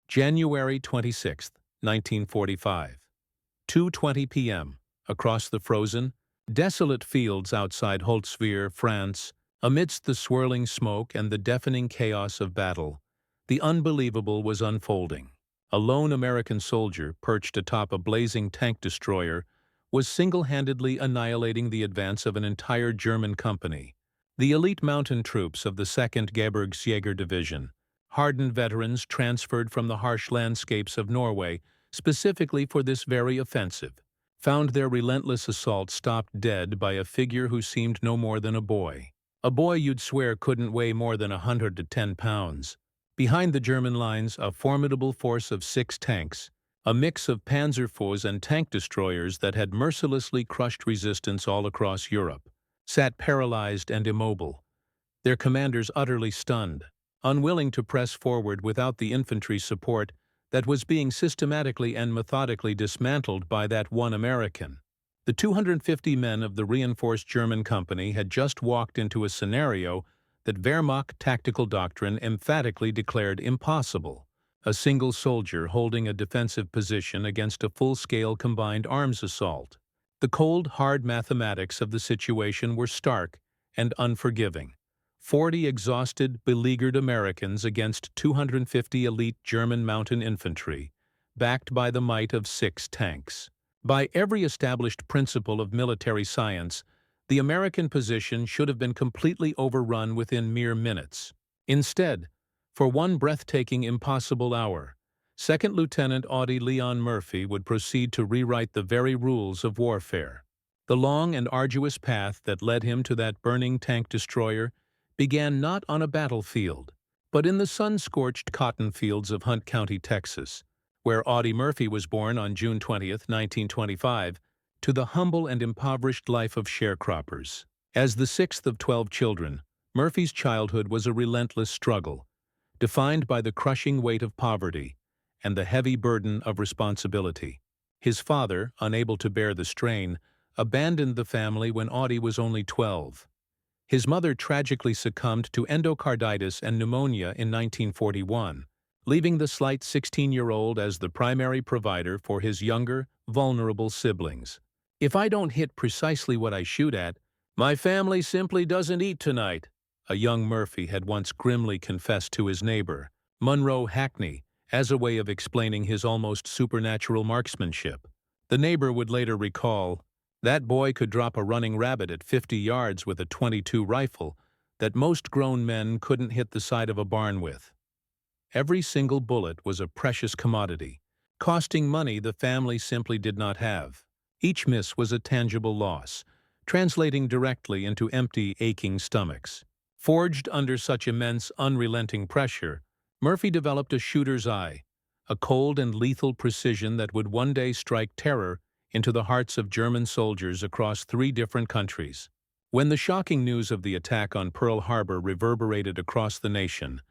January 26, 1945. 2:20 p.m. Across the frozen, desolate fields outside Holtzwihr, France, amidst the swirling smoke and the deafening chaos of battle, the unbelievable was unfolding. A lone American soldier, perched atop a blazing tank destroyer, was single-handedly annihilating the advance of an entire German company. The elite mountain troops of the 2nd Gebirgsjäger Division, hardened veterans transferred from the harsh landscapes of Norway specifically for this very offensive, found their relentless assault stopped dead by a figure who seemed no more than a boy. A boy you'd swear couldn't weigh more than 110 pounds. Behind the German lines, a formidable force of 6 tanks, a mix of Panzerfoes and tank destroyers that had mercilessly crushed resistance all across Europe, sat paralyzed and immobile, their commanders utterly stunned, unwilling to press forward without the infantry support that was being systematically and methodically dismantled by that one American. The 250 men of the reinforced German company had just walked into a scenario that Wehrmacht tactical doctrine emphatically declared impossible: a single soldier holding a defensive position against a full-scale combined arms assault. The cold, hard mathematics of the situation were stark and unforgiving. 40 exhausted, beleaguered Americans against 250 elite German mountain infantry, backed by the might of 6 tanks. By every established principle of military science, the American position should have been completely overrun within mere minutes. Instead, for one breathtaking, impossible hour, Second Lieutenant Audie Murphy would proceed to rewrite the very rules of warfare. The long and arduous path that led him to that burning tank destroyer began not on a battlefield, but in the sun-scorched cotton fields of Hunt County, Texas, where Audie Murphy was born on June 20, 1925, to the humble and impoverished life of sharecroppers. As the 6th of 12 children, Murphy's childhood was a relentless struggle, defined by the crushing weight of poverty and the heavy burden of responsibility. His father, unable to bear the strain, abandoned the family when Audie was only 12. His mother tragically succumbed to endocarditis and pneumonia in 1941, leaving the slight 16-year-old as the primary provider for his younger, vulnerable siblings. "If I don't hit precisely what I shoot at, my family simply doesn't eat tonight," a young Murphy had once grimly confessed to his neighbor, Monroe Hackney, as a way of explaining his almost supernatural marksmanship. The neighbor would later recall, "That boy could drop a running rabbit at 50 yards with a .22 rifle that most grown men couldn't hit the side of a barn with." Every single bullet was a precious commodity, costing money the family simply did not have. Each miss was a tangible loss, translating directly into empty, aching stomachs. Forged under such immense, unrelenting pressure, Murphy developed a shooter's eye, a cold and lethal precision that would one day strike terror into the hearts of German soldiers across 3 different countries. When the shocking news of the attack on Pearl Harbor reverberated across the nation,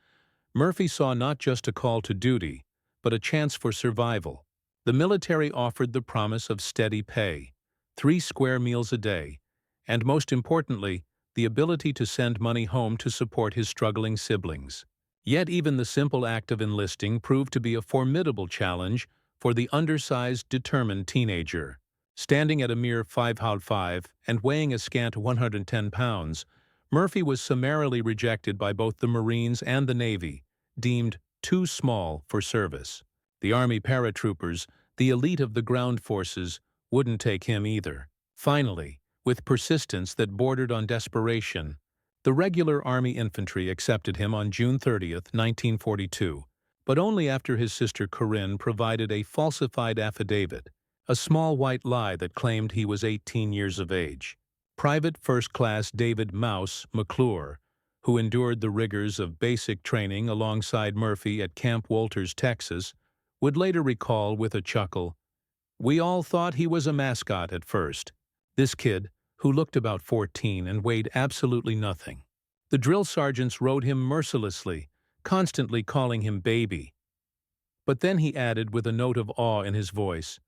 Murphy saw not just a call to duty, but a chance for survival. The military offered the promise of steady pay, 3 square meals a day, and most importantly, the ability to send money home to support his struggling siblings. Yet even the simple act of enlisting proved to be a formidable challenge for the undersized, determined teenager. Standing at a mere 5'5" and weighing a scant 110 pounds, Murphy was summarily rejected by both the Marines and the Navy, deemed too small for service. The Army paratroopers, the elite of the ground forces, wouldn't take him either. Finally, with persistence that bordered on desperation, the regular Army infantry accepted him on June 30, 1942, but only after his sister Corinne provided a falsified affidavit, a small white lie that claimed he was 18 years of age. Private First Class David "Mouse" McClure, who endured the rigors of basic training alongside Murphy at Camp Walters, Texas, would later recall with a chuckle, "We all thought he was a mascot at first." This kid, who looked about 14 and weighed absolutely nothing. The drill sergeants rode him mercilessly, constantly calling him baby. But then he added with a note of awe in his voice,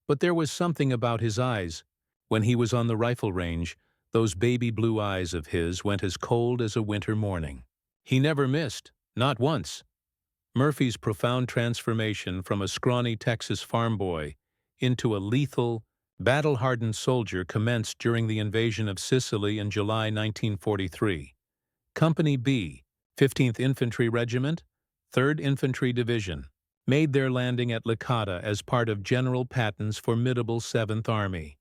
"But there was something about his eyes. When he was on the rifle range, those baby blue eyes of his went as cold as a winter morning. He never missed, not once." Murphy's profound transformation from a scrawny Texas farm boy into a lethal, battle-hardened soldier commenced during the invasion of Sicily in July 1943. Company B, 15th Infantry Regiment, 3rd Infantry Division, made their landing at Licata as part of General Patton's formidable 7th Army.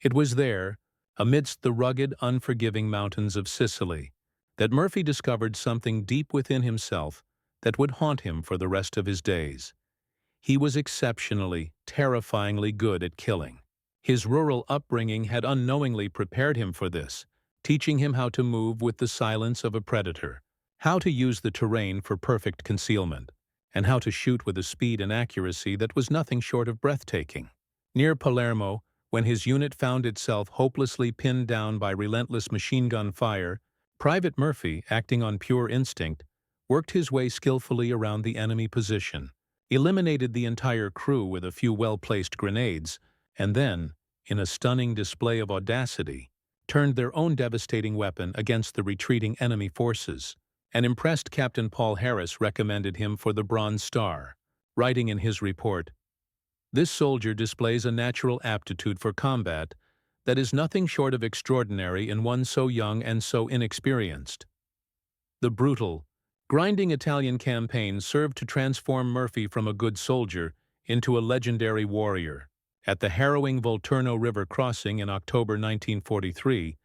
It was there, amidst the rugged, unforgiving mountains of Sicily, that Murphy discovered something deep within himself that would haunt him for the rest of his days. He was exceptionally, terrifyingly good at killing. His rural upbringing had unknowingly prepared him for this, teaching him how to move with the silence of a predator, how to use the terrain for perfect concealment, and how to shoot with a speed and accuracy that was nothing short of breathtaking. Near Palermo, when his unit found itself hopelessly pinned down by relentless machine gun fire, Private Murphy, acting on pure instinct, worked his way skillfully around the enemy position, eliminated the entire crew with a few well-placed grenades, and then, in a stunning display of audacity, turned their own devastating weapon against the retreating enemy forces. An impressed Captain Paul Harris recommended him for the Bronze Star, writing in his report, "This soldier displays a natural aptitude for combat that is nothing short of extraordinary in one so young and so inexperienced." The brutal, grinding Italian campaign served to transform Murphy from a good soldier into a legendary warrior. At the harrowing Volturno River crossing in October 1943,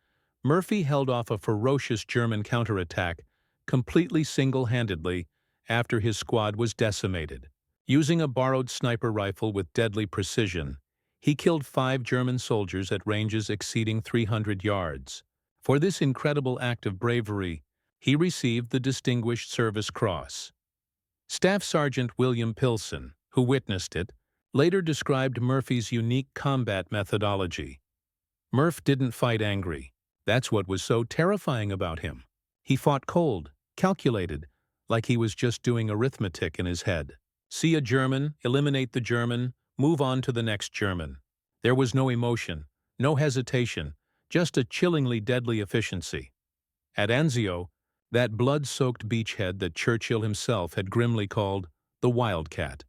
Murphy held off a ferocious German counterattack completely single-handedly after his squad was decimated. Using a borrowed sniper rifle with deadly precision, he killed 5 German soldiers at ranges exceeding 300 yards. For this incredible act of bravery, he received the Distinguished Service Cross. Staff Sergeant William Pilson, who witnessed it, later described Murphy's unique combat methodology. "Murph didn't fight angry. That's what was so terrifying about him. He fought cold, calculated, like he was just doing arithmetic in his head. See a German, eliminate the German, move on to the next German. There was no emotion, no hesitation, just a chillingly deadly efficiency." At Anzio, that blood-soaked beachhead that Churchill himself had grimly called the Wildcat,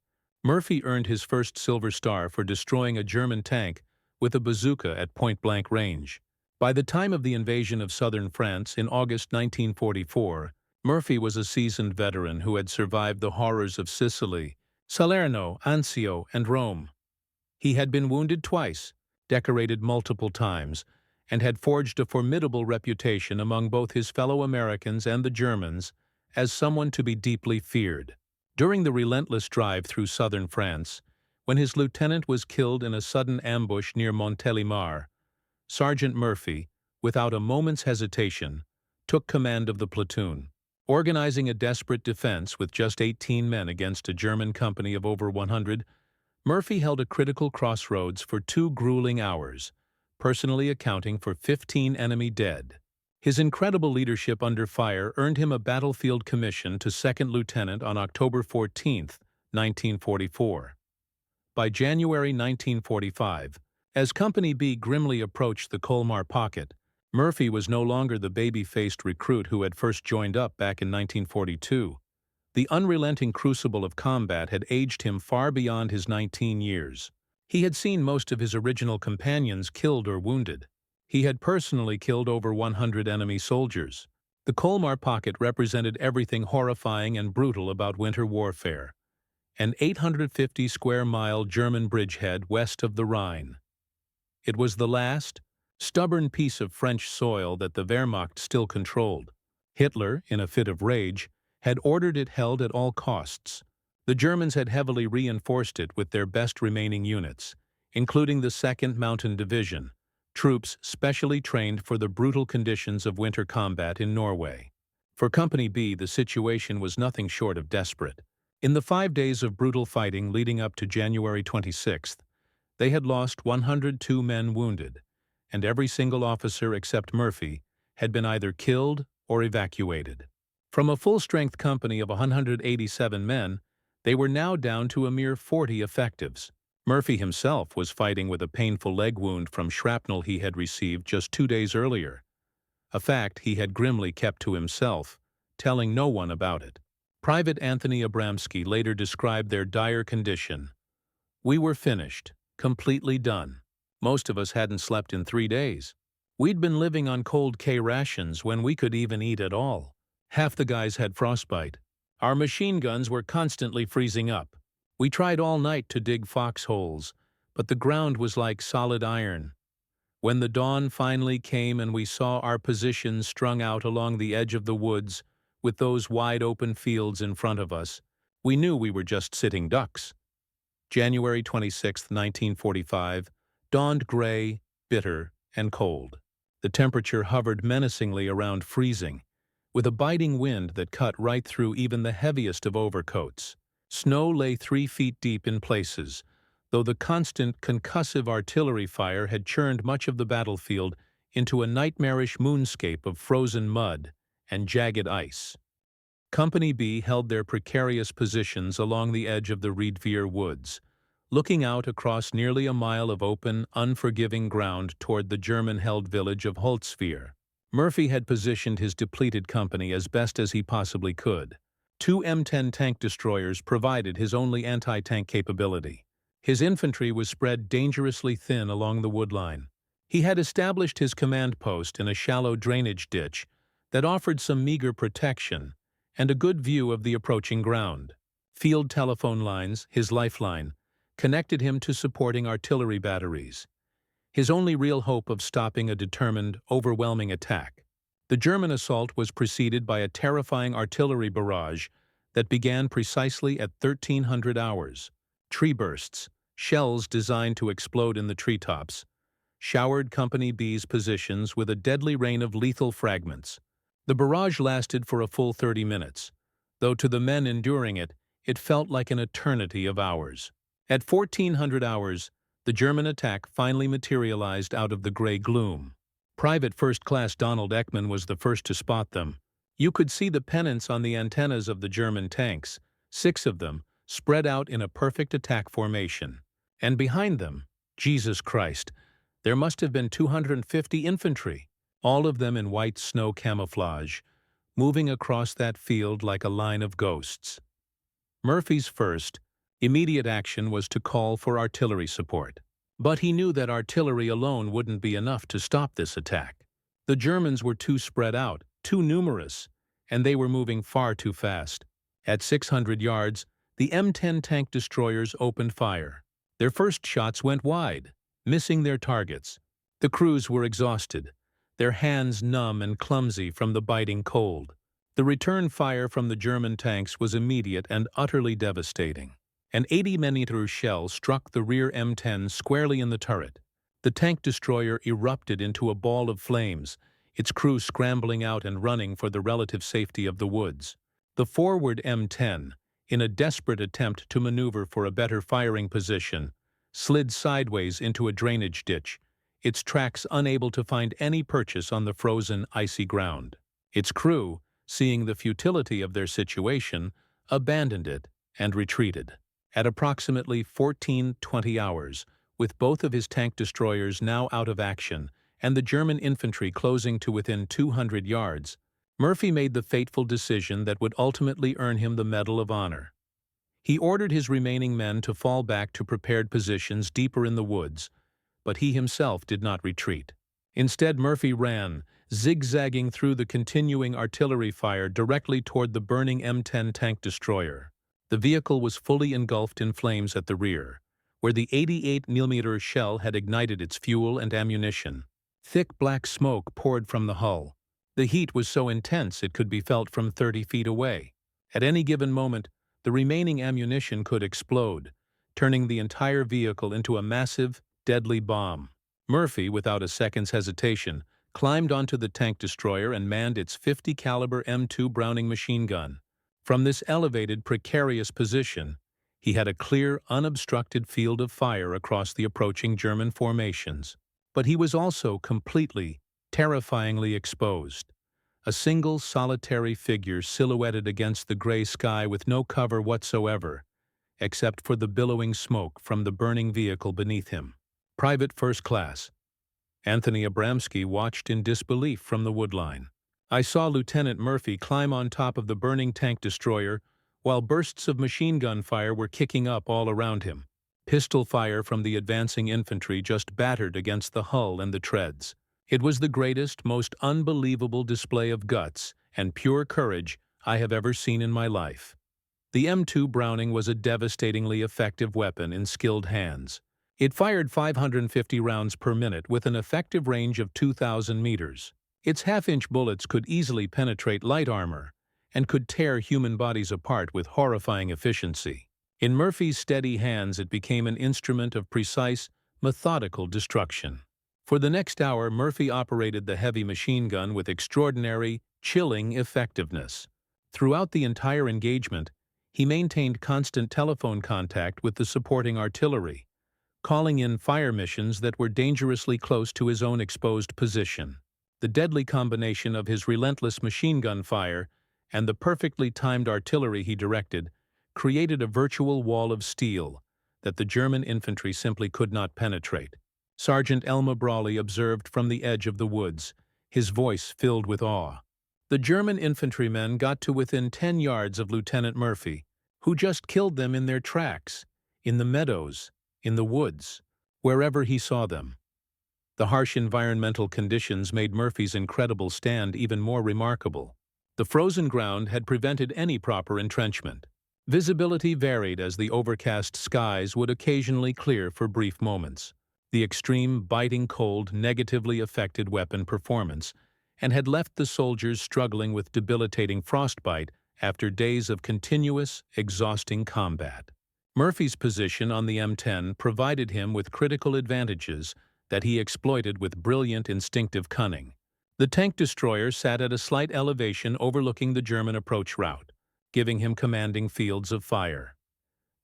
Murphy earned his first Silver Star for destroying a German tank with a bazooka at point-blank range. By the time of the invasion of southern France in August 1944, Murphy was a seasoned veteran who had survived the horrors of Sicily, Salerno, Anzio, and Rome. He had been wounded twice, decorated multiple times, and had forged a formidable reputation among both his fellow Americans and the Germans as someone to be deeply feared. During the relentless drive through southern France, when his lieutenant was killed in a sudden ambush near Montélimar, Sergeant Murphy, without a moment's hesitation, took command of the platoon. Organizing a desperate defense with just 18 men against a German company of over 100, Murphy held a critical crossroads for 2 grueling hours, personally accounting for 15 enemy dead. His incredible leadership under fire earned him a battlefield commission to second lieutenant on October 14, 1944. By January 1945, as Company B grimly approached the Colmar Pocket, Murphy was no longer the baby-faced recruit who had first joined up back in 1942. The unrelenting crucible of combat had aged him far beyond his 19 years. He had seen most of his original companions killed or wounded. He had personally killed over 100 enemy soldiers. The Colmar Pocket represented everything horrifying and brutal about winter warfare, an 850-square-mile German bridgehead west of the Rhine. It was the last, stubborn piece of French soil that the Wehrmacht still controlled. Hitler, in a fit of rage, had ordered it held at all costs. The Germans had heavily reinforced it with their best remaining units, including the 2nd Mountain Division, troops specially trained for the brutal conditions of winter combat in Norway. For Company B, the situation was nothing short of desperate. In the 5 days of brutal fighting leading up to January 26th, they had lost 102 men wounded, and every single officer except Murphy had been either killed or evacuated. From a full-strength company of 187 men, they were now down to a mere 40 effectives. Murphy himself was fighting with a painful leg wound from shrapnel he had received just 2 days earlier, a fact he had grimly kept to himself, telling no one about it. Private Anthony Abramsky later described their dire condition. "We were finished, completely done. Most of us hadn't slept in 3 days. We'd been living on cold K rations when we could even eat at all. Half the guys had frostbite. Our machine guns were constantly freezing up. We tried all night to dig foxholes, but the ground was like solid iron. When the dawn finally came and we saw our positions strung out along the edge of the woods with those wide-open fields in front of us, we knew we were just sitting ducks." January 26, 1945, dawned gray, bitter, and cold. The temperature hovered menacingly around freezing, with a biting wind that cut right through even the heaviest of overcoats. Snow lay 3 feet deep in places, though the constant concussive artillery fire had churned much of the battlefield into a nightmarish moonscape of frozen mud and jagged ice. Company B held their precarious positions along the edge of the Rewrote woods, looking out across nearly a mile of open, unforgiving ground toward the German-held village of Holtzwihr. Murphy had positioned his depleted company as best as he possibly could. 2 M10 tank destroyers provided his only anti-tank capability. His infantry was spread dangerously thin along the woodline. He had established his command post in a shallow drainage ditch that offered some meager protection and a good view of the approaching ground. Field telephone lines, his lifeline, connected him to supporting artillery batteries, his only real hope of stopping a determined, overwhelming attack. The German assault was preceded by a terrifying artillery barrage that began precisely at 1300 hours. Tree bursts, shells designed to explode in the treetops, showered Company B's positions with a deadly rain of lethal fragments. The barrage lasted for a full 30 minutes, though to the men enduring it, it felt like an eternity of hours. At 1400 hours, the German attack finally materialized out of the gray gloom. Private First Class Donald Ekman was the first to spot them. You could see the pennants on the antennas of the German tanks, 6 of them, spread out in a perfect attack formation. And behind them, Jesus Christ, there must have been 250 infantry, all of them in white snow camouflage, moving across that field like a line of ghosts. Murphy's first, immediate action was to call for artillery support. But he knew that artillery alone wouldn't be enough to stop this attack. The Germans were too spread out, too numerous, and they were moving far too fast. At 600 yards, the M10 tank destroyers opened fire. Their first shots went wide, missing their targets. The crews were exhausted, their hands numb and clumsy from the biting cold. The return fire from the German tanks was immediate and utterly devastating. An 80mm shell struck the rear M10 squarely in the turret. The tank destroyer erupted into a ball of flames, its crew scrambling out and running for the relative safety of the woods. The forward M10, in a desperate attempt to maneuver for a better firing position, slid sideways into a drainage ditch, its tracks unable to find any purchase on the frozen, icy ground. Its crew, seeing the futility of their situation, abandoned it and retreated. At approximately 1420 hours, with both of his tank destroyers now out of action and the German infantry closing to within 200 yards, Murphy made the fateful decision that would ultimately earn him the Medal of Honor. He ordered his remaining men to fall back to prepared positions deeper in the woods, but he himself did not retreat. Instead, Murphy ran, zigzagging through the continuing artillery fire directly toward the burning M10 tank destroyer. The vehicle was fully engulfed in flames at the rear, where the 88mm shell had ignited its fuel and ammunition. Thick black smoke poured from the hull. The heat was so intense it could be felt from 30 feet away. At any given moment, the remaining ammunition could explode, turning the entire vehicle into a massive, deadly bomb. Murphy, without a second's hesitation, climbed onto the tank destroyer and manned its 50 caliber M2 Browning machine gun. From this elevated, precarious position, he had a clear, unobstructed field of fire across the approaching German formations. But he was also completely, terrifyingly exposed. A single, solitary figure silhouetted against the gray sky with no cover whatsoever, except for the billowing smoke from the burning vehicle beneath him. Private First Class Anthony Abramsky watched in disbelief from the woodline. "I saw Lieutenant Murphy climb on top of the burning tank destroyer while bursts of machine gun fire were kicking up all around him. Pistol fire from the advancing infantry just battered against the hull and the treads. It was the greatest, most unbelievable display of guts and pure courage I have ever seen in my life. The M2 Browning was a devastatingly effective weapon in skilled hands. It fired 550 rounds per minute with an effective range of 2,000 meters. Its half-inch bullets could easily penetrate light armor and could tear human bodies apart with horrifying efficiency. In Murphy's steady hands, it became an instrument of precise, methodical destruction. For the next hour, Murphy operated the heavy machine gun with extraordinary, chilling effectiveness. Throughout the entire engagement, he maintained constant telephone contact with the supporting artillery, calling in fire missions that were dangerously close to his own exposed position. The deadly combination of his relentless machine gun fire and the perfectly timed artillery he directed created a virtual wall of steel that the German infantry simply could not penetrate. Sergeant Elma Brawley observed from the edge of the woods, his voice filled with awe. The German infantrymen got to within 10 yards of Lieutenant Murphy, who just killed them in their tracks, in the meadows, in the woods, wherever he saw them. The harsh environmental conditions made Murphy's incredible stand even more remarkable. The frozen ground had prevented any proper entrenchment. Visibility varied as the overcast skies would occasionally clear for brief moments. The extreme, biting cold negatively affected weapon performance and had left the soldiers struggling with debilitating frostbite after days of continuous, exhausting combat. Murphy's position on the M10 provided him with critical advantages that he exploited with brilliant instinctive cunning. The tank destroyer sat at a slight elevation overlooking the German approach route, giving him commanding fields of fire.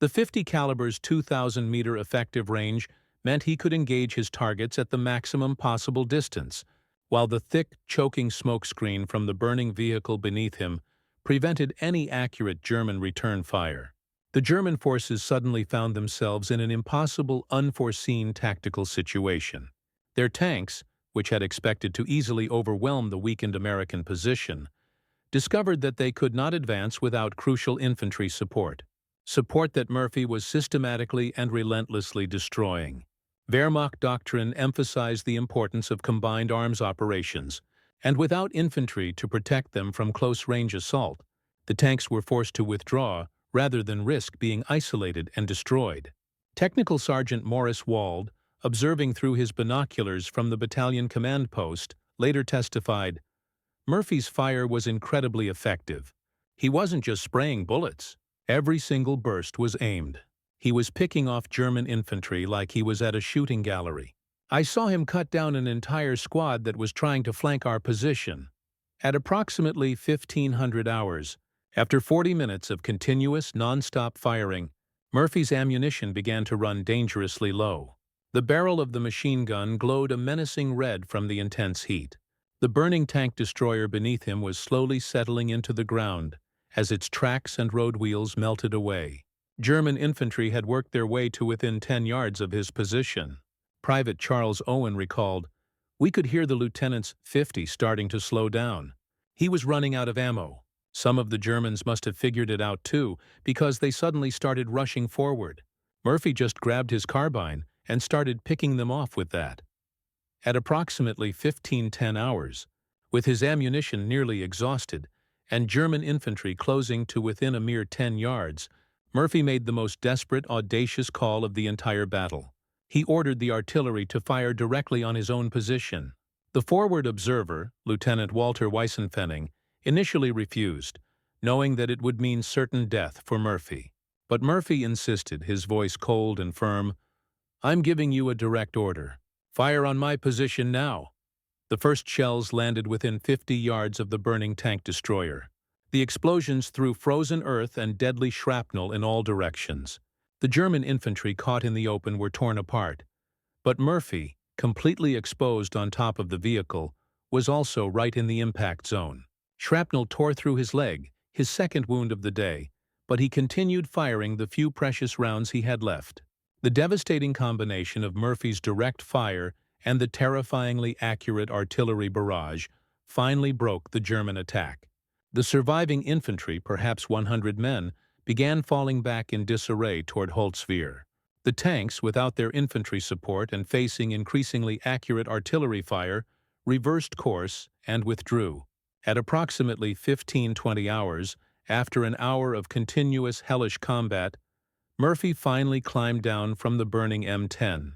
The 50 caliber's 2,000-meter effective range meant he could engage his targets at the maximum possible distance, while the thick, choking smoke screen from the burning vehicle beneath him prevented any accurate German return fire. The German forces suddenly found themselves in an impossible, unforeseen tactical situation. Their tanks, which had expected to easily overwhelm the weakened American position, discovered that they could not advance without crucial infantry support that Murphy was systematically and relentlessly destroying. Wehrmacht doctrine emphasized the importance of combined arms operations, and without infantry to protect them from close-range assault, the tanks were forced to withdraw rather than risk being isolated and destroyed. Technical Sergeant Morris Wald, observing through his binoculars from the battalion command post, later testified, "Murphy's fire was incredibly effective. He wasn't just spraying bullets. Every single burst was aimed. He was picking off German infantry like he was at a shooting gallery. I saw him cut down an entire squad that was trying to flank our position. At approximately 1500 hours, after 40 minutes of continuous, non-stop firing, Murphy's ammunition began to run dangerously low. The barrel of the machine gun glowed a menacing red from the intense heat. The burning tank destroyer beneath him was slowly settling into the ground as its tracks and road wheels melted away. German infantry had worked their way to within 10 yards of his position. Private Charles Owen recalled, "We could hear the lieutenant's 50 starting to slow down. He was running out of ammo. Some of the Germans must have figured it out too, because they suddenly started rushing forward. Murphy just grabbed his carbine and started picking them off with that." At approximately 1510 hours, with his ammunition nearly exhausted and German infantry closing to within a mere 10 yards, Murphy made the most desperate, audacious call of the entire battle. He ordered the artillery to fire directly on his own position. The forward observer, Lieutenant Walter Weissenfenning, initially refused, knowing that it would mean certain death for Murphy. But Murphy insisted, his voice cold and firm, "I'm giving you a direct order. Fire on my position now." The first shells landed within 50 yards of the burning tank destroyer. The explosions threw frozen earth and deadly shrapnel in all directions. The German infantry caught in the open were torn apart. But Murphy, completely exposed on top of the vehicle, was also right in the impact zone. Shrapnel tore through his leg, his second wound of the day, but he continued firing the few precious rounds he had left. The devastating combination of Murphy's direct fire and the terrifyingly accurate artillery barrage finally broke the German attack. The surviving infantry, perhaps 100 men, began falling back in disarray toward Holtzwihr. The tanks, without their infantry support and facing increasingly accurate artillery fire, reversed course and withdrew. At approximately 15-20 hours, after an hour of continuous hellish combat, Murphy finally climbed down from the burning M10.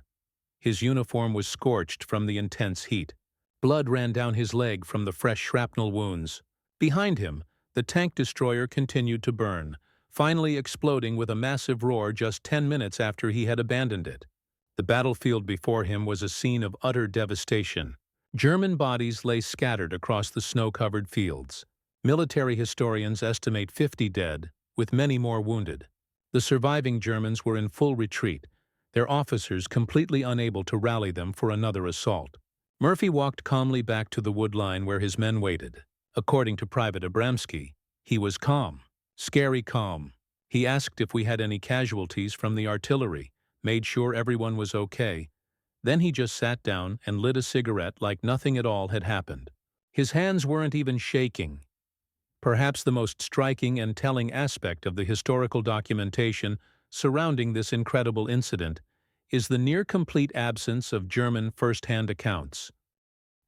His uniform was scorched from the intense heat. Blood ran down his leg from the fresh shrapnel wounds. Behind him, the tank destroyer continued to burn, finally exploding with a massive roar just 10 minutes after he had abandoned it. The battlefield before him was a scene of utter devastation. German bodies lay scattered across the snow-covered fields. Military historians estimate 50 dead, with many more wounded. The surviving Germans were in full retreat, their officers completely unable to rally them for another assault. Murphy walked calmly back to the wood line where his men waited. According to Private Abramsky, he was calm, scary calm. He asked if we had any casualties from the artillery, made sure everyone was okay. Then he just sat down and lit a cigarette like nothing at all had happened. His hands weren't even shaking. Perhaps the most striking and telling aspect of the historical documentation surrounding this incredible incident is the near-complete absence of German first-hand accounts.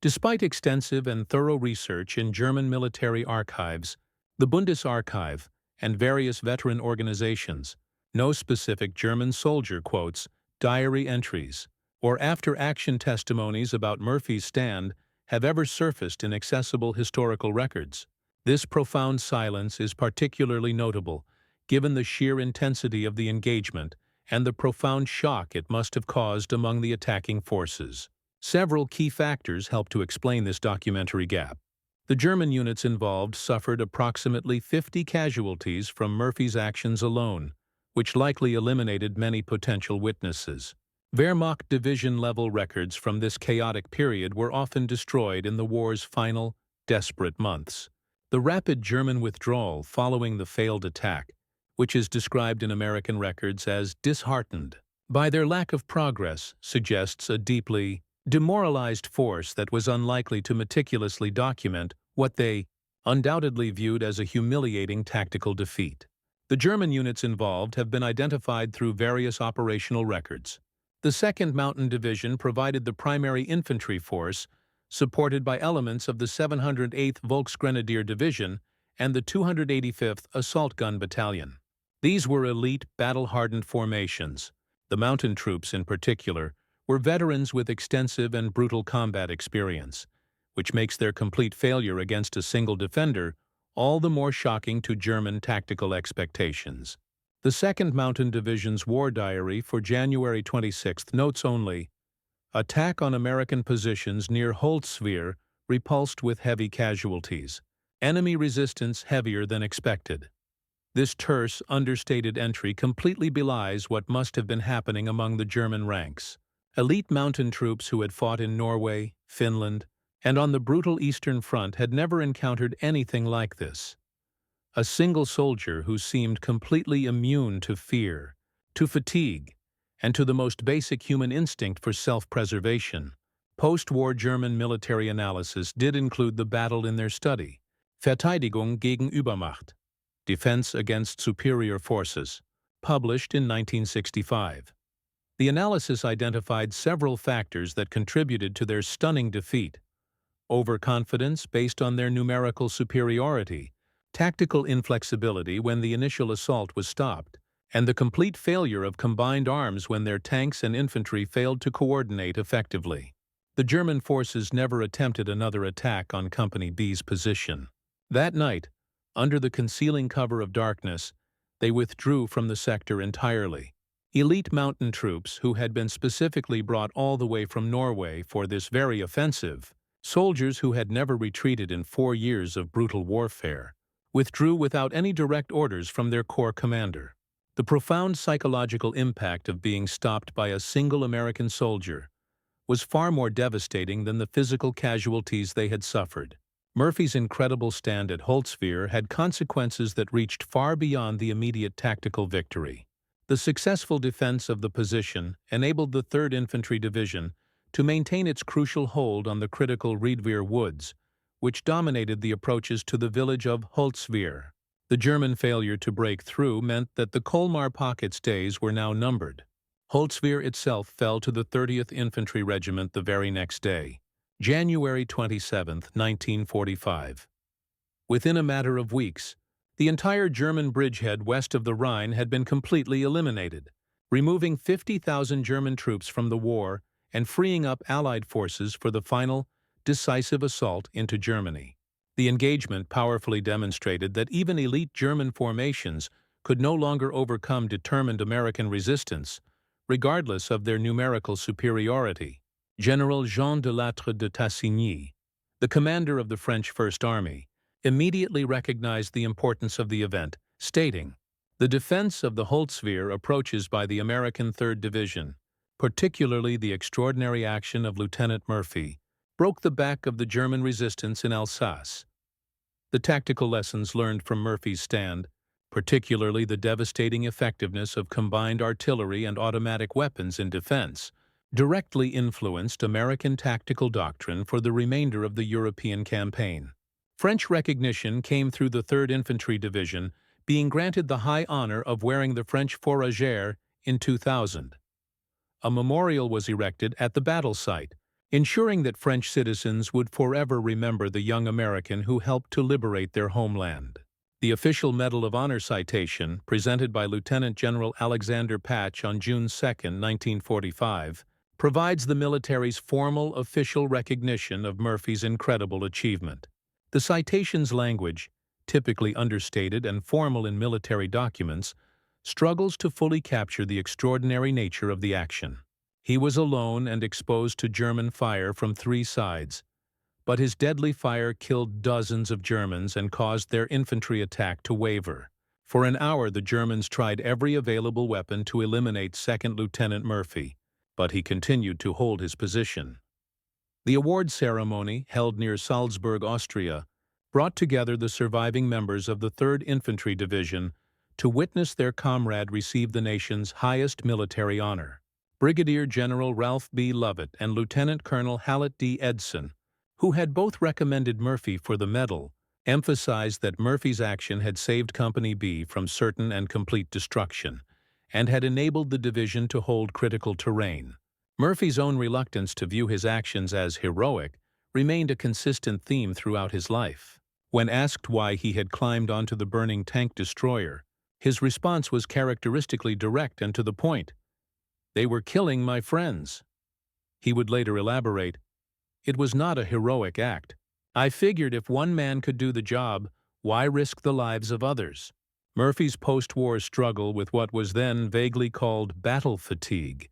Despite extensive and thorough research in German military archives, the Bundesarchiv, and various veteran organizations, no specific German soldier quotes, diary entries, or after-action testimonies about Murphy's stand have ever surfaced in accessible historical records. This profound silence is particularly notable, given the sheer intensity of the engagement and the profound shock it must have caused among the attacking forces. Several key factors help to explain this documentary gap. The German units involved suffered approximately 50 casualties from Murphy's actions alone, which likely eliminated many potential witnesses. Wehrmacht division-level records from this chaotic period were often destroyed in the war's final, desperate months. The rapid German withdrawal following the failed attack, which is described in American records as disheartened by their lack of progress, suggests a deeply demoralized force that was unlikely to meticulously document what they undoubtedly viewed as a humiliating tactical defeat. The German units involved have been identified through various operational records. The 2nd Mountain Division provided the primary infantry force, supported by elements of the 708th Volksgrenadier Division and the 285th Assault Gun Battalion. These were elite, battle-hardened formations. The mountain troops, in particular, were veterans with extensive and brutal combat experience, which makes their complete failure against a single defender all the more shocking to German tactical expectations. The 2nd Mountain Division's war diary for January 26 notes only, "Attack on American positions near Holtzwihr repulsed with heavy casualties. Enemy resistance heavier than expected." This terse, understated entry completely belies what must have been happening among the German ranks. Elite mountain troops who had fought in Norway, Finland, and on the brutal Eastern Front had never encountered anything like this. A single soldier who seemed completely immune to fear, to fatigue, and to the most basic human instinct for self-preservation. Post-war German military analysis did include the battle in their study, Verteidigung gegen Übermacht, Defense Against Superior Forces, published in 1965. The analysis identified several factors that contributed to their stunning defeat: overconfidence based on their numerical superiority, tactical inflexibility when the initial assault was stopped, and the complete failure of combined arms when their tanks and infantry failed to coordinate effectively. The German forces never attempted another attack on Company B's position. That night, under the concealing cover of darkness, they withdrew from the sector entirely. Elite mountain troops, who had been specifically brought all the way from Norway for this very offensive, soldiers who had never retreated in 4 years of brutal warfare, withdrew without any direct orders from their corps commander. The profound psychological impact of being stopped by a single American soldier was far more devastating than the physical casualties they had suffered. Murphy's incredible stand at Holtzwihr had consequences that reached far beyond the immediate tactical victory. The successful defense of the position enabled the 3rd Infantry Division to maintain its crucial hold on the critical Rewrote woods, which dominated the approaches to the village of Holtzwihr. The The German failure to break through meant that the Colmar Pocket's days were now numbered. Holtzwihr itself fell to the 30th Infantry Regiment the very next day, January 27, 1945. Within a matter of weeks, the entire German bridgehead west of the Rhine had been completely eliminated, removing 50,000 German troops from the war and freeing up Allied forces for the final, decisive assault into Germany. The engagement powerfully demonstrated that even elite German formations could no longer overcome determined American resistance, regardless of their numerical superiority. General Jean de Lattre de Tassigny, the commander of the French First Army, immediately recognized the importance of the event, stating, "The defense of the Holtzwihr approaches by the American 3rd Division, particularly the extraordinary action of Lieutenant Murphy, broke the back of the German resistance in Alsace." The tactical lessons learned from Murphy's stand, particularly the devastating effectiveness of combined artillery and automatic weapons in defense, directly influenced American tactical doctrine for the remainder of the European campaign. French recognition came through the 3rd Infantry Division being granted the high honor of wearing the French fourragère in 2000. A memorial was erected at the battle site, ensuring that French citizens would forever remember the young American who helped to liberate their homeland. The official Medal of Honor citation, presented by Lieutenant General Alexander Patch on June 2, 1945, provides the military's formal official recognition of Murphy's incredible achievement. The citation's language, typically understated and formal in military documents, struggles to fully capture the extraordinary nature of the action. He was alone and exposed to German fire from 3 sides, but his deadly fire killed dozens of Germans and caused their infantry attack to waver. For an hour the Germans tried every available weapon to eliminate Second Lieutenant Murphy, but he continued to hold his position. The award ceremony, held near Salzburg, Austria, brought together the surviving members of the 3rd Infantry Division to witness their comrade receive the nation's highest military honor. Brigadier General Ralph B. Lovett and Lieutenant Colonel Hallett D. Edson, who had both recommended Murphy for the medal, emphasized that Murphy's action had saved Company B from certain and complete destruction, and had enabled the division to hold critical terrain. Murphy's own reluctance to view his actions as heroic remained a consistent theme throughout his life. When asked why he had climbed onto the burning tank destroyer, his response was characteristically direct and to the point. "They were killing my friends." He would later elaborate, "It was not a heroic act. I figured if one man could do the job, why risk the lives of others?" Murphy's post-war struggle with what was then vaguely called battle fatigue,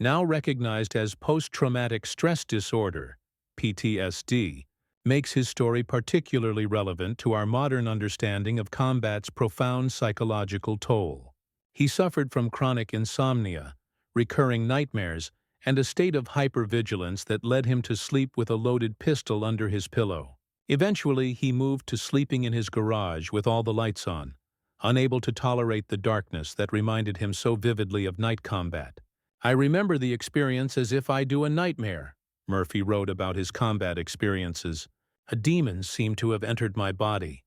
now recognized as post-traumatic stress disorder, PTSD, makes his story particularly relevant to our modern understanding of combat's profound psychological toll. He suffered from chronic insomnia, recurring nightmares, and a state of hypervigilance that led him to sleep with a loaded pistol under his pillow. Eventually, he moved to sleeping in his garage with all the lights on, unable to tolerate the darkness that reminded him so vividly of night combat. "I remember the experience as if I do a nightmare," Murphy wrote about his combat experiences. "A demon seemed to have entered my body."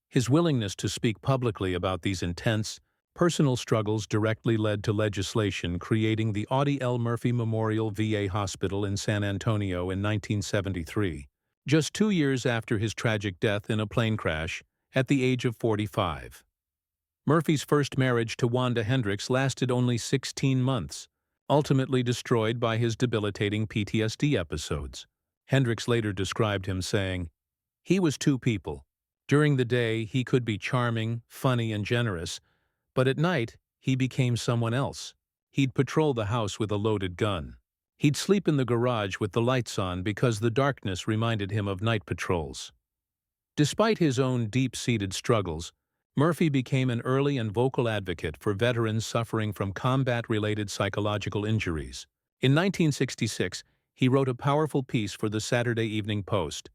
His willingness to speak publicly about these intense, personal struggles directly led to legislation creating the Audie L. Murphy Memorial VA Hospital in San Antonio in 1973, just 2 years after his tragic death in a plane crash at the age of 45. Murphy's first marriage to Wanda Hendricks lasted only 16 months, ultimately destroyed by his debilitating PTSD episodes. Hendricks later described him saying, "He was 2 people. During the day, he could be charming, funny, and generous, but at night, he became someone else. He'd patrol the house with a loaded gun. He'd sleep in the garage with the lights on because the darkness reminded him of night patrols." Despite his own deep-seated struggles, Murphy became an early and vocal advocate for veterans suffering from combat-related psychological injuries. In 1966, he wrote a powerful piece for the Saturday Evening Post.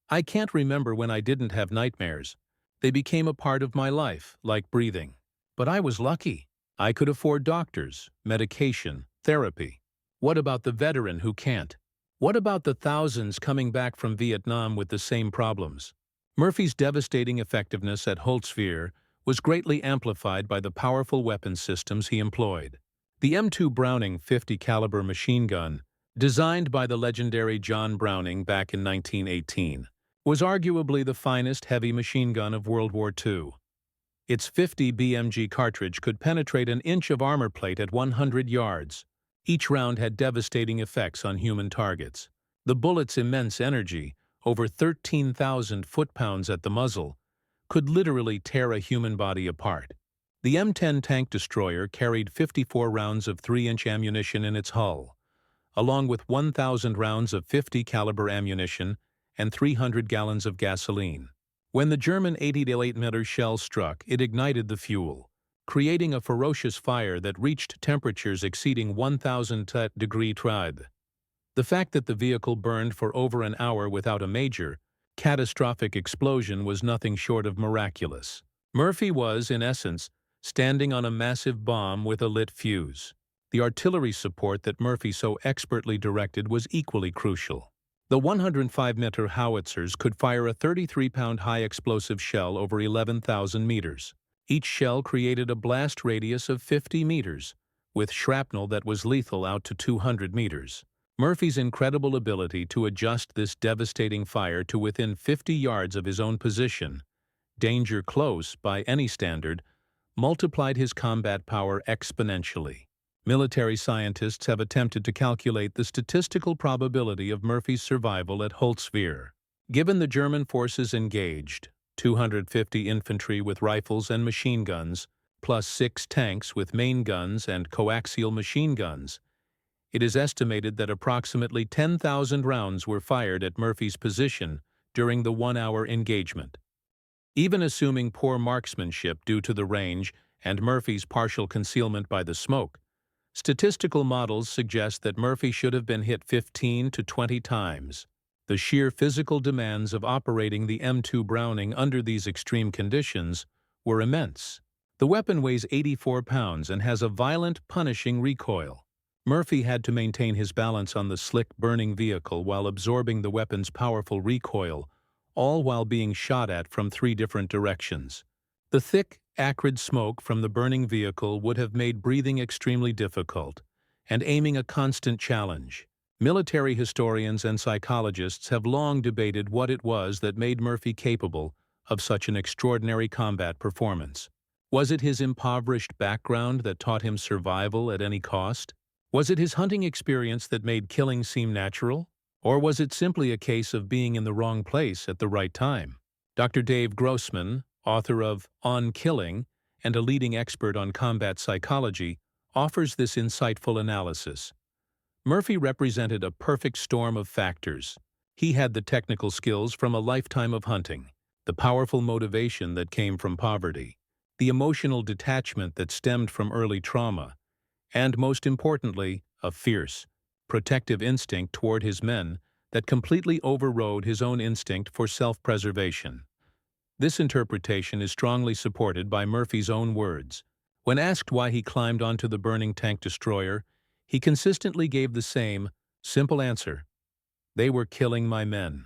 "I can't remember when I didn't have nightmares. They became a part of my life, like breathing. But I was lucky. I could afford doctors, medication, therapy. What about the veteran who can't? What about the thousands coming back from Vietnam with the same problems?" Murphy's devastating effectiveness at Holtzwihr was greatly amplified by the powerful weapon systems he employed. The M2 Browning 50 caliber machine gun, designed by the legendary John Browning back in 1918, was arguably the finest heavy machine gun of World War II. Its 50 BMG cartridge could penetrate an inch of armor plate at 100 yards. Each round had devastating effects on human targets. The bullet's immense energy, over 13,000 foot-pounds at the muzzle, could literally tear a human body apart. The M10 tank destroyer carried 54 rounds of 3-inch ammunition in its hull, along with 1,000 rounds of 50 caliber ammunition and 300 gallons of gasoline. When the German 80-8mm shell struck, it ignited the fuel, creating a ferocious fire that reached temperatures exceeding 1,000 degrees Celsius. The fact that the vehicle burned for over an hour without a major, catastrophic explosion was nothing short of miraculous. Murphy was, in essence, standing on a massive bomb with a lit fuse. The artillery support that Murphy so expertly directed was equally crucial. The 105mm howitzers could fire a 33-pound high-explosive shell over 11,000 meters. Each shell created a blast radius of 50 meters, with shrapnel that was lethal out to 200 meters. Murphy's incredible ability to adjust this devastating fire to within 50 yards of his own position, danger close by any standard, multiplied his combat power exponentially. Military scientists have attempted to calculate the statistical probability of Murphy's survival at Holtzwihr. Given the German forces engaged, 250 infantry with rifles and machine guns, plus 6 tanks with main guns and coaxial machine guns, it is estimated that approximately 10,000 rounds were fired at Murphy's position during the 1-hour engagement. Even assuming poor marksmanship due to the range and Murphy's partial concealment by the smoke, statistical models suggest that Murphy should have been hit 15 to 20 times. The sheer physical demands of operating the M2 Browning under these extreme conditions were immense. The weapon weighs 84 pounds and has a violent, punishing recoil. Murphy had to maintain his balance on the slick, burning vehicle while absorbing the weapon's powerful recoil, all while being shot at from 3 different directions. The thick, acrid smoke from the burning vehicle would have made breathing extremely difficult, and aiming a constant challenge. Military historians and psychologists have long debated what it was that made Murphy capable of such an extraordinary combat performance. Was it his impoverished background that taught him survival at any cost? Was it his hunting experience that made killing seem natural? Or was it simply a case of being in the wrong place at the right time? Dr. Dave Grossman, author of On Killing and a leading expert on combat psychology, offers this insightful analysis. Murphy represented a perfect storm of factors. He had the technical skills from a lifetime of hunting, the powerful motivation that came from poverty, the emotional detachment that stemmed from early trauma, and most importantly, a fierce, protective instinct toward his men that completely overrode his own instinct for self-preservation. This interpretation is strongly supported by Murphy's own words. When asked why he climbed onto the burning tank destroyer, he consistently gave the same, simple answer: "They were killing my men."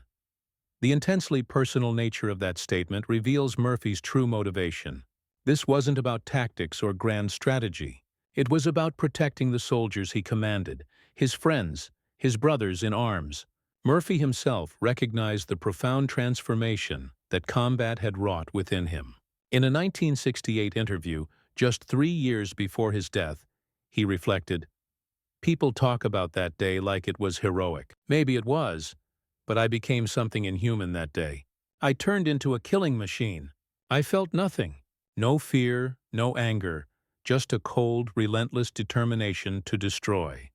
The intensely personal nature of that statement reveals Murphy's true motivation. This wasn't about tactics or grand strategy. It was about protecting the soldiers he commanded, his friends, his brothers in arms. Murphy himself recognized the profound transformation that combat had wrought within him. In a 1968 interview, just 3 years before his death, he reflected, "People talk about that day like it was heroic. Maybe it was, but I became something inhuman that day. I turned into a killing machine. I felt nothing. No fear, no anger, just a cold, relentless determination to destroy."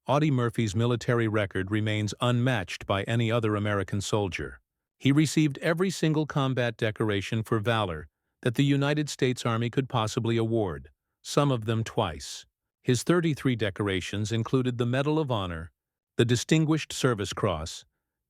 Audie Murphy's military record remains unmatched by any other American soldier. He received every single combat decoration for valor that the United States Army could possibly award, some of them twice. His 33 decorations included the Medal of Honor, the Distinguished Service Cross,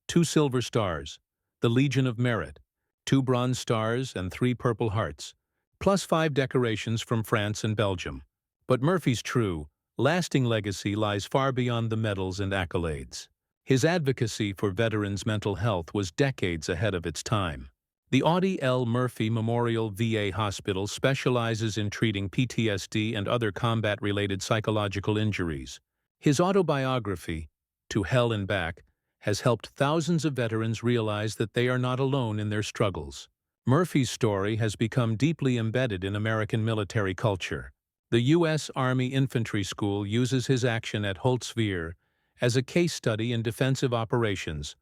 2 Silver Stars, the Legion of Merit, 2 Bronze Stars, and 3 Purple Hearts, plus 5 decorations from France and Belgium. But Murphy's true, lasting legacy lies far beyond the medals and accolades. His advocacy for veterans' mental health was decades ahead of its time. The Audie L. Murphy Memorial VA Hospital specializes in treating PTSD and other combat-related psychological injuries. His autobiography, To Hell and Back, has helped thousands of veterans realize that they are not alone in their struggles. Murphy's story has become deeply embedded in American military culture. The U.S. Army Infantry School uses his action at Holtzwihr as a case study in defensive operations,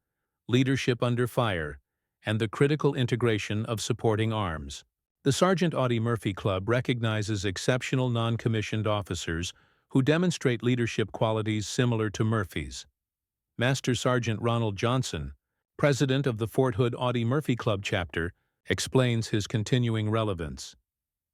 leadership under fire, and the critical integration of supporting arms. The Sergeant Audie Murphy Club recognizes exceptional non-commissioned officers who demonstrate leadership qualities similar to Murphy's. Master Sergeant Ronald Johnson, president of the Fort Hood Audie Murphy Club chapter, explains his continuing relevance.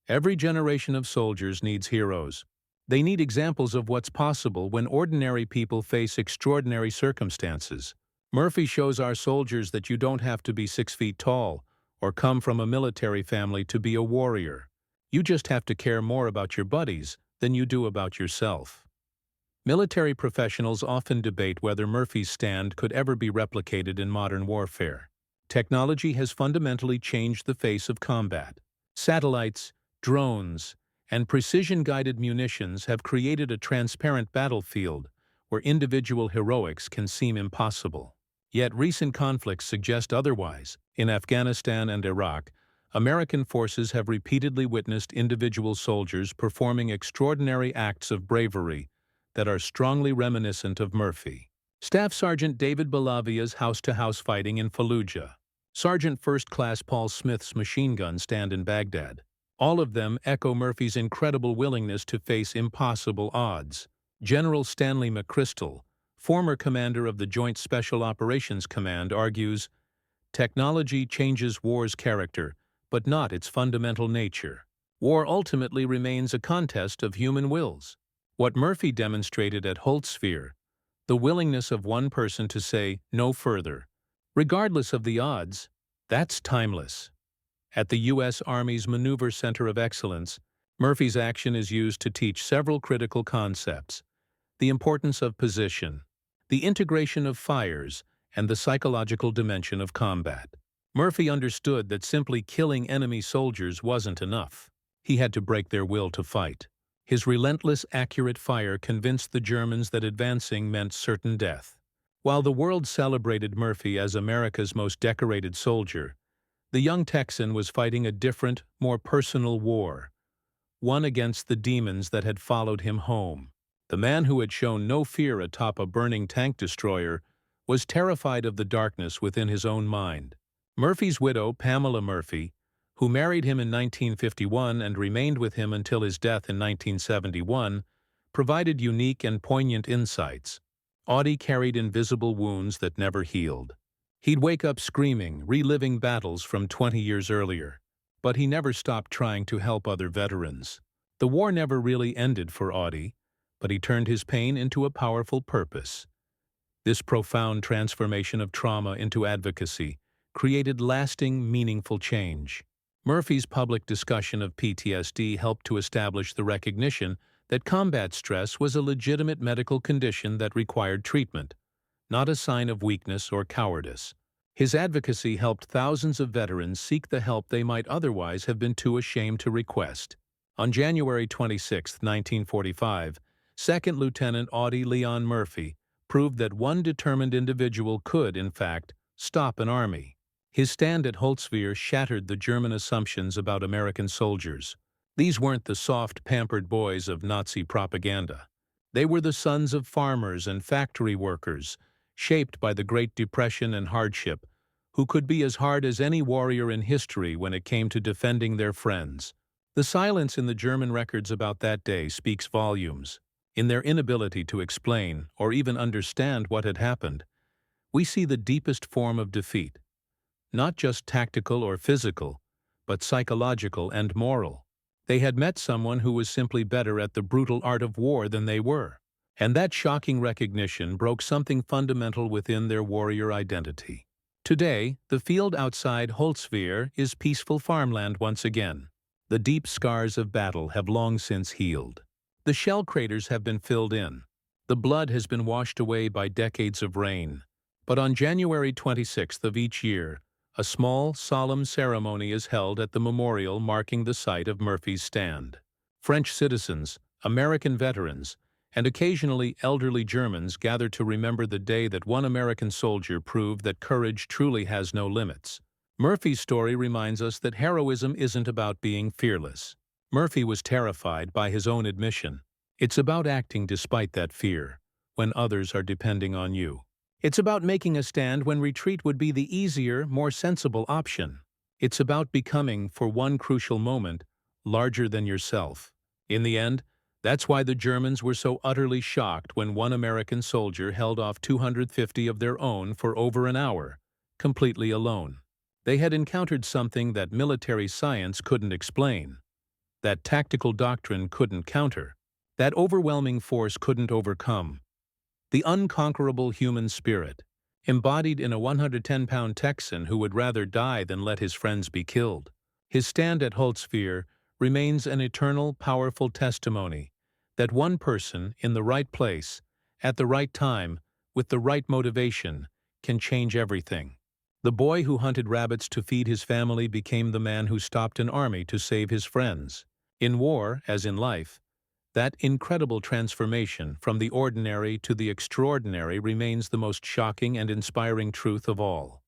Every generation of soldiers needs heroes. They need examples of what's possible when ordinary people face extraordinary circumstances. Murphy shows our soldiers that you don't have to be 6 feet tall or come from a military family to be a warrior. You just have to care more about your buddies than you do about yourself. Military professionals often debate whether Murphy's stand could ever be replicated in modern warfare. Technology has fundamentally changed the face of combat. Satellites, drones, and precision-guided munitions have created a transparent battlefield where individual heroics can seem impossible. Yet recent conflicts suggest otherwise. In Afghanistan and Iraq, American forces have repeatedly witnessed individual soldiers performing extraordinary acts of bravery that are strongly reminiscent of Murphy. Staff Sergeant David Balavia's house-to-house fighting in Fallujah, Sergeant First Class Paul Smith's machine gun stand in Baghdad. All of them echo Murphy's incredible willingness to face impossible odds. General Stanley McChrystal, former commander of the Joint Special Operations Command, argues, "Technology changes war's character, but not its fundamental nature. War ultimately remains a contest of human wills." What Murphy demonstrated at Holtzwihr, the willingness of one person to say no further, regardless of the odds, that's timeless. At the U.S. Army's Maneuver Center of Excellence, Murphy's action is used to teach several critical concepts: the importance of position, the integration of fires, and the psychological dimension of combat. Murphy understood that simply killing enemy soldiers wasn't enough. He had to break their will to fight. His relentless, accurate fire convinced the Germans that advancing meant certain death. While the world celebrated Murphy as America's most decorated soldier, the young Texan was fighting a different, more personal war, one against the demons that had followed him home. The man who had shown no fear atop a burning tank destroyer was terrified of the darkness within his own mind. Murphy's widow, Pamela Murphy, who married him in 1951 and remained with him until his death in 1971, provided unique and poignant insights. Audie carried invisible wounds that never healed. He'd wake up screaming, reliving battles from 20 years earlier. But he never stopped trying to help other veterans. The war never really ended for Audie, but he turned his pain into a powerful purpose. This profound transformation of trauma into advocacy created lasting, meaningful change. Murphy's public discussion of PTSD helped to establish the recognition that combat stress was a legitimate medical condition that required treatment, not a sign of weakness or cowardice. His advocacy helped thousands of veterans seek the help they might otherwise have been too ashamed to request. On January 26, 1945, Second Lieutenant Audie Leon Murphy proved that one determined individual could, in fact, stop an army. His stand at Holtzwihr shattered the German assumptions about American soldiers. These weren't the soft, pampered boys of Nazi propaganda. They were the sons of farmers and factory workers, shaped by the Great Depression and hardship, who could be as hard as any warrior in history when it came to defending their friends. The silence in the German records about that day speaks volumes. In their inability to explain or even understand what had happened, we see the deepest form of defeat. Not just tactical or physical, but psychological and moral. They had met someone who was simply better at the brutal art of war than they were. And that shocking recognition broke something fundamental within their warrior identity. Today, the field outside Holtzwihr is peaceful farmland once again. The deep scars of battle have long since healed. The shell craters have been filled in. The blood has been washed away by decades of rain. But on January 26th of each year, A small, solemn ceremony is held at the memorial marking the site of Murphy's stand. French citizens, American veterans, and occasionally elderly Germans gather to remember the day that one American soldier proved that courage truly has no limits. Murphy's story reminds us that heroism isn't about being fearless. Murphy was terrified by his own admission. It's about acting despite that fear, when others are depending on you. It's about making a stand when retreat would be the easier, more sensible option. It's about becoming, for one crucial moment, larger than yourself. In the end, that's why the Germans were so utterly shocked when one American soldier held off 250 of their own for over an hour, completely alone. They had encountered something that military science couldn't explain, that tactical doctrine couldn't counter, that overwhelming force couldn't overcome. The unconquerable human spirit, embodied in a 110-pound Texan who would rather die than let his friends be killed. His stand at Holtzwihr remains an eternal, powerful testimony that one person in the right place, at the right time, with the right motivation, can change everything. The boy who hunted rabbits to feed his family became the man who stopped an army to save his friends. In war, as in life, that incredible transformation from the ordinary to the extraordinary remains the most shocking and inspiring truth of all.